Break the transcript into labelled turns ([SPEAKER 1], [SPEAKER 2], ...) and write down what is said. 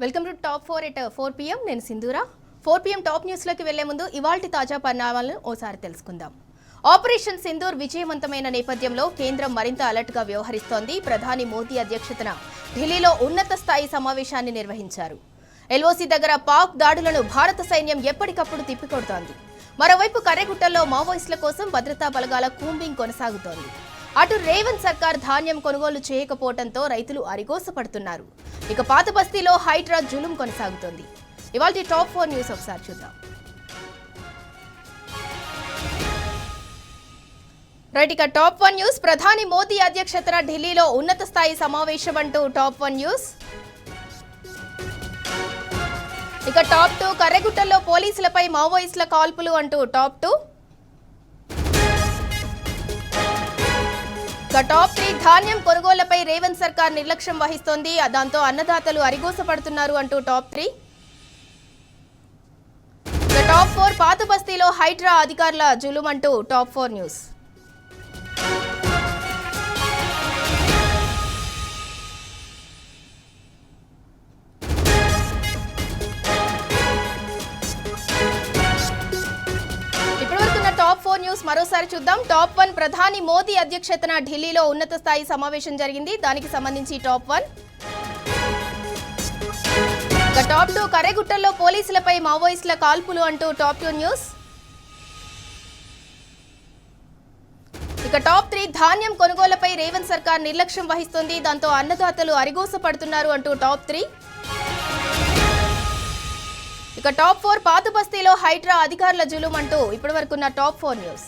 [SPEAKER 1] Welcome to top 4 at 4 PM. నేను Sindhura. 4 PM top న్యూస్లోకి వెళ్లే ముందు ఇవాల్టి తాజా పరిణామాలను ఓసారి తెలుసుకుందాం. ఆపరేషన్ సింధూర్ విజయవంతమైన నేపథ్యంలో కేంద్రం మరింత అలర్ట్గా వ్యవహరిస్తోంది. ప్రధాని మోదీ అధ్యక్షతన ఢిల్లీలో ఉన్నత స్థాయి సమావేశాన్ని నిర్వహించారు. ఎల్ఓసి దగ్గర పాక్ దాడులను భారత సైన్యం ఎప్పటికప్పుడు తిప్పికొడుతోంది. మరోవైపు కర్రెగుట్టల్లో మావోయిస్టుల కోసం భద్రతా బలగాల కూంబింగ్ కొనసాగుతోంది. అటు రేవంత్ సర్కార్ ధాన్యం కొనుగోలు చేయకపోవడంతో రైతులు అరిగోసపడుతున్నారు. ఇక పాత బస్తీలో హైడ్రా జులుం కొనసాగుతోంది. ఇవాల్టి టాప్ 4 న్యూస్ ఒకసారి చూద్దాం. రైట్, ఇక టాప్ 1 న్యూస్. ప్రధాని మోదీ అధ్యక్షతన ఢిల్లీలో ఉన్నత స్థాయి సమావేశం అంటూ టాప్ 1 న్యూస్. ఇక టాప్ 2 కర్రెగుట్టల్లో పోలీసులపై మావోయిస్టుల కాల్పులు అంటూ టాప్ 2. ఇక టాప్ 3 ధాన్యం కొనుగోళ్లపై రేవంత్ సర్కార్ నిర్లక్ష్యం వహిస్తోంది. దాంతో అన్నదాతలు అరిగోసపడుతున్నారు అంటూ టాప్ 3. ఇక టాప్ 4 పాత బస్తీలో హైడ్రా అధికారుల జులుం అంటూ టాప్ 4 న్యూస్. టాప్ 4 న్యూస్ మరోసారి చూద్దాం. టాప్ 1 ప్రధాని మోదీ అధ్యక్షతన ఢిల్లీలో ఉన్నత స్థాయి సమావేశం జరిగింది. దానికి సంబంధించి టాప్ 1. ఇక టాప్ 2 కర్రెగుట్టల్లో పోలీసులపై మావోయిస్టుల కాల్పులు అంటూ టాప్ 2 న్యూస్. ఇక టాప్ 3 ధాన్యం కొనుగోళ్లపై రేవంత్ సర్కార్ నిర్లక్ష్యం వహిస్తోంది. దాంతో అన్నదాతలు అరిగోసపడుతున్నారు అంటూ టాప్ 3. ఇక టాప్ 4 పాత బస్తీలో హైడ్రా అధికారుల జులుం అంటూ ఇప్పటి వరకున్న టాప్ 4 న్యూస్.